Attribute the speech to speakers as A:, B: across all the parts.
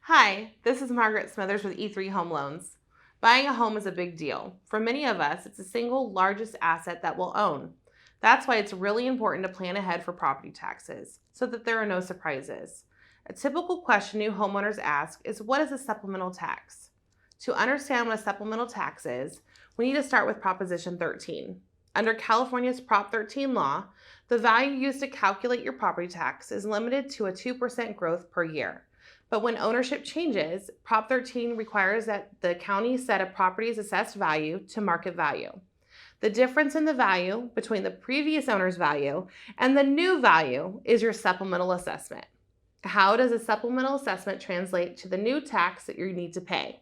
A: Hi, this is Margaret Smithers with E3 Home Loans. Buying a home is a big deal. For many of us, it's the single largest asset that we'll own. That's why it's really important to plan ahead for property taxes so that there are no surprises. A typical question new homeowners ask is, what is a supplemental tax? To understand what a supplemental tax is, we need to start with Proposition 13. Under California's Prop 13 law, the value used to calculate your property tax is limited to a 2% growth per year. But when ownership changes, Prop 13 requires that the county set a property's assessed value to market value. The difference in the value between the previous owner's value and the new value is your supplemental assessment. How does a supplemental assessment translate to the new tax that you need to pay?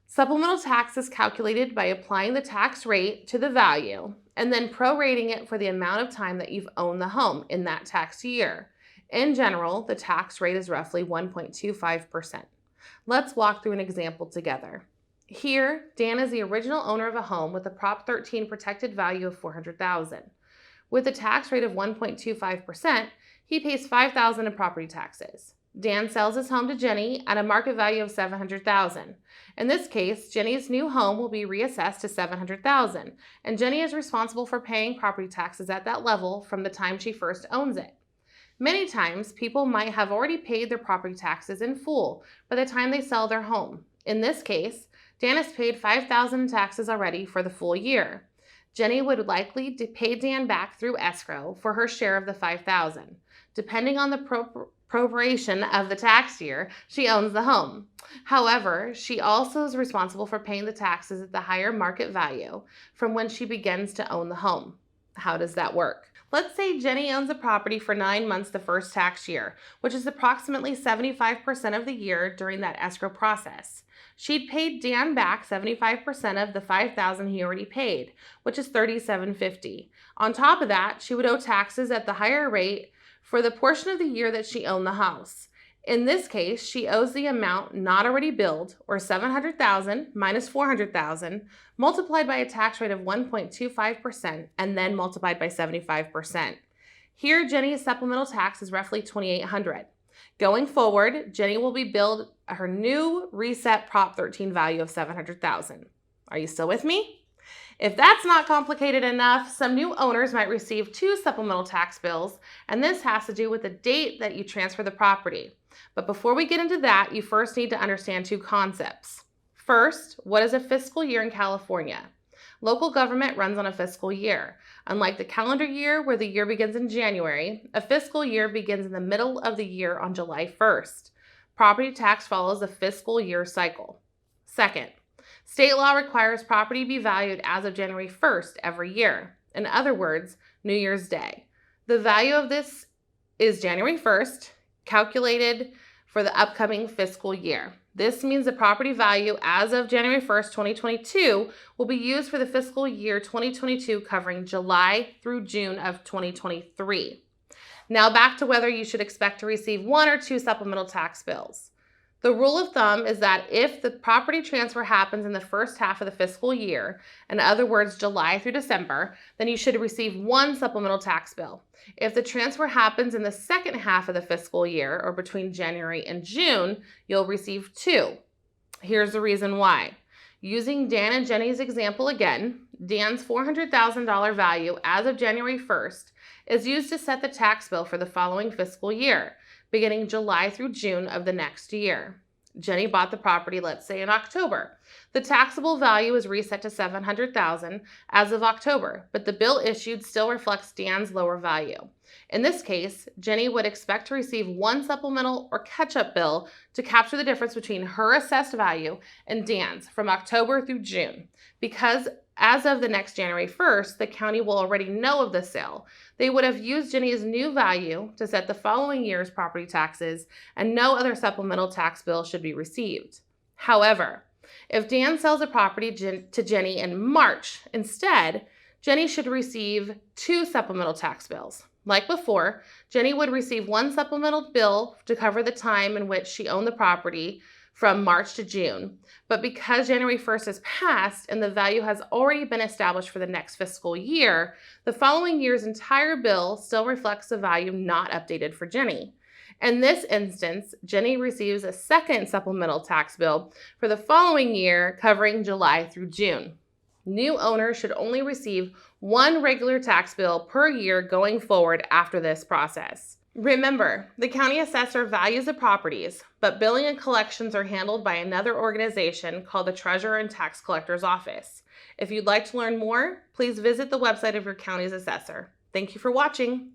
A: Supplemental tax is calculated by applying the tax rate to the value and then prorating it for the amount of time that you've owned the home in that tax year. In general, the tax rate is roughly 1.25%. Let's walk through an example together. Here, Dan is the original owner of a home with a Prop 13 protected value of $400,000. With a tax rate of 1.25%, he pays $5,000 in property taxes. Dan sells his home to Jenny at a market value of $700,000. In this case, Jenny's new home will be reassessed to $700,000, and Jenny is responsible for paying property taxes at that level from the time she first owns it. Many times, people might have already paid their property taxes in full by the time they sell their home. In this case, Dan has paid $5,000 in taxes already for the full year. Jenny would likely pay Dan back through escrow for her share of the $5,000. Depending on the proration of the tax year, she owns the home. However, she also is responsible for paying the taxes at the higher market value from when she begins to own the home. How does that work? Let's say Jenny owns a property for 9 months the first tax year, which is approximately 75% of the year during that escrow process. She'd paid Dan back 75% of the $5,000 he already paid, which is $3,750. On top of that, she would owe taxes at the higher rate for the portion of the year that she owned the house. In this case, she owes the amount not already billed, or $700,000 minus $400,000, multiplied by a tax rate of 1.25% and then multiplied by 75%. Here, Jenny's supplemental tax is roughly $2,800. Going forward, Jenny will be billed her new reset Prop 13 value of $700,000. Are you still with me? If that's not complicated enough, some new owners might receive 2 supplemental tax bills, and this has to do with the date that you transfer the property. But before we get into that, you first need to understand 2 concepts. First, what is a fiscal year in California? Local government runs on a fiscal year. Unlike the calendar year, where the year begins in January, a fiscal year begins in the middle of the year on July 1st. Property tax follows a fiscal year cycle. Second, state law requires property be valued as of January 1st every year. In other words, New Year's Day. The value of this is January 1st, calculated for the upcoming fiscal year. This means the property value as of January 1st, 2022 will be used for the fiscal year 2022 covering July through June of 2023. Now back to whether you should expect to receive 1 or 2 supplemental tax bills. The rule of thumb is that if the property transfer happens in the first half of the fiscal year, in other words, July through December, then you should receive 1 supplemental tax bill. If the transfer happens in the second half of the fiscal year, or between January and June, you'll receive 2. Here's the reason why. Using Dan and Jenny's example again, Dan's $400,000 value as of January 1st is used to set the tax bill for the following fiscal year, beginning July through June of the next year. Jenny bought the property, let's say in October. The taxable value is reset to $700,000 as of October, but the bill issued still reflects Dan's lower value. In this case, Jenny would expect to receive 1 supplemental or catch-up bill to capture the difference between her assessed value and Dan's from October through June. Because as of the next January 1st, the county will already know of the sale. They would have used Jenny's new value to set the following year's property taxes, and no other supplemental tax bill should be received. However, if Dan sells a property to Jenny in March instead, Jenny should receive 2 supplemental tax bills. Like before, Jenny would receive 1 supplemental bill to cover the time in which she owned the property from March to June. But because January 1st has passed and the value has already been established for the next fiscal year, the following year's entire bill still reflects the value not updated for Jenny. In this instance, Jenny receives a second supplemental tax bill for the following year covering July through June. New owners should only receive one regular tax bill per year going forward after this process. Remember, the county assessor values the properties, but billing and collections are handled by another organization called the Treasurer and Tax Collector's Office. If you'd like to learn more, please visit the website of your county's assessor. Thank you for watching.